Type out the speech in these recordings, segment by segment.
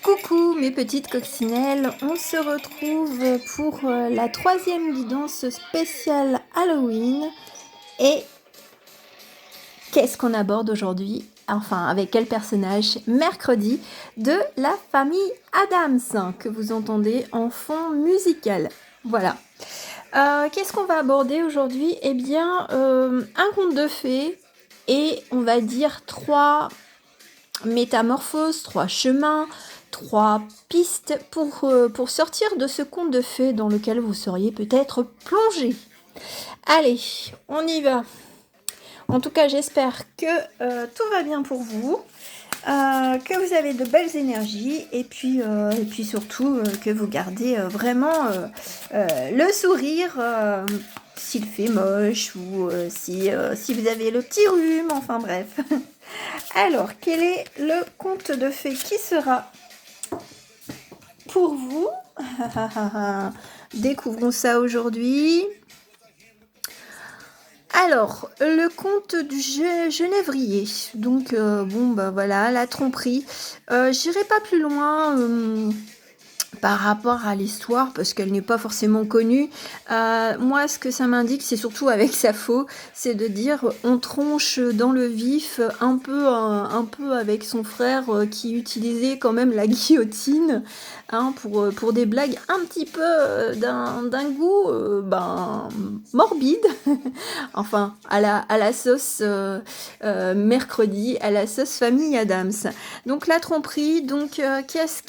Coucou mes petites coccinelles, on se retrouve pour la 3e guidance spéciale Halloween. Et qu'est-ce qu'on aborde aujourd'hui? Enfin, avec quel personnage? Mercredi, de la famille Addams, que vous entendez en fond musical. Voilà. Qu'est-ce qu'on va aborder aujourd'hui? Eh bien, un conte de fées et on va dire 3 métamorphoses, 3 chemins, 3 pistes pour sortir de ce conte de fées dans lequel vous seriez peut-être plongé. Allez, on y va. En tout cas, j'espère que tout va bien pour vous, que vous avez de belles énergies et puis surtout que vous gardez vraiment le sourire s'il fait moche ou si vous avez le petit rhume, enfin bref. Alors, quel est le conte de fées qui sera pour vous? Découvrons ça aujourd'hui. Alors, le conte du Genévrier. Donc, bon, bah voilà, la tromperie. J'irai pas plus loin par rapport à l'histoire, parce qu'elle n'est pas forcément connue. Moi, ce que ça m'indique, c'est surtout avec Sappho, c'est de dire on tronche dans le vif, un peu avec son frère qui utilisait quand même la guillotine, hein, pour des blagues un petit peu d'un goût morbide. Enfin, à la sauce mercredi, à la sauce famille Addams. Donc la tromperie, donc qu'est-ce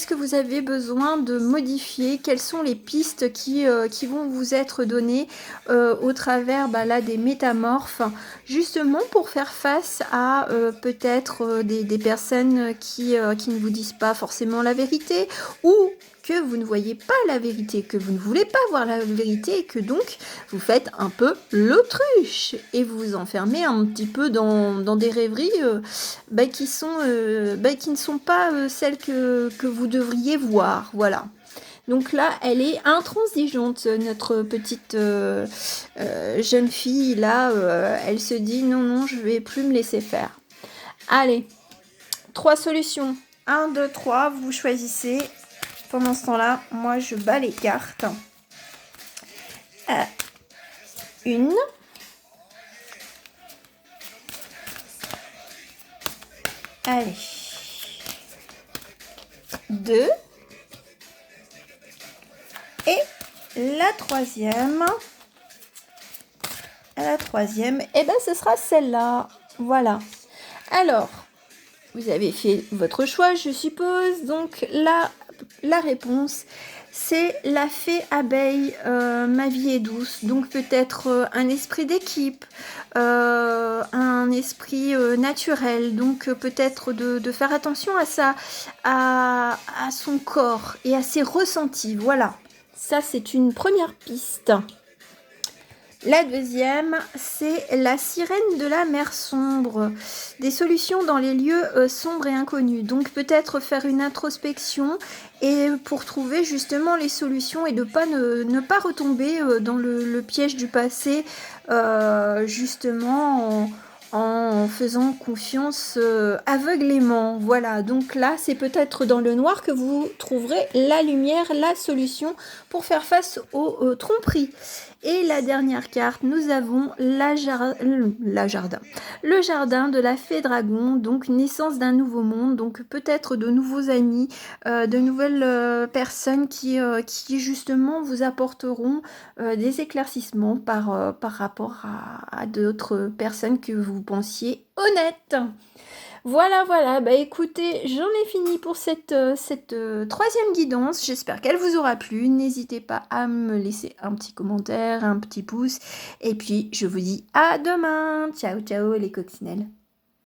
que vous avez besoin de modifier? Quelles sont les pistes qui vont vous être données au travers là, des métamorphes, justement pour faire face à peut-être des personnes qui ne vous disent pas forcément la vérité, ou que vous ne voyez pas la vérité, que vous ne voulez pas voir la vérité, et que donc vous faites un peu l'autruche et vous vous enfermez un petit peu dans des rêveries qui ne sont pas celles que vous devriez voir. Voilà. Donc là, elle est intransigeante, notre petite jeune fille. Là, elle se dit non, je vais plus me laisser faire. Allez, 3 solutions. 1, 2, 3, vous choisissez. Pendant ce temps-là, moi, je bats les cartes. Une. Allez. 2. Et la troisième. Eh ben, ce sera celle-là. Voilà. Alors, vous avez fait votre choix, je suppose. Donc, la réponse, c'est la fée abeille, ma vie est douce. Donc, peut-être un esprit d'équipe, un esprit naturel. Donc, peut-être de faire attention à son corps et à ses ressentis. Voilà. Ça, c'est une première piste. La deuxième, c'est la sirène de la mer sombre. Des solutions dans les lieux sombres et inconnus. Donc peut-être faire une introspection et pour trouver justement les solutions et de ne pas retomber dans le piège du passé, justement en faisant confiance aveuglément. Voilà, donc là, c'est peut-être dans le noir que vous trouverez la lumière, la solution pour faire face aux tromperies. Et la dernière carte, nous avons le jardin de la fée dragon, donc naissance d'un nouveau monde, donc peut-être de nouveaux amis, de nouvelles personnes qui justement vous apporteront des éclaircissements par rapport à d'autres personnes que vous pensiez honnêtes. Voilà, bah écoutez, j'en ai fini pour cette 3e guidance. J'espère qu'elle vous aura plu. N'hésitez pas à me laisser un petit commentaire, un petit pouce. Et puis, je vous dis à demain. Ciao, ciao les coccinelles.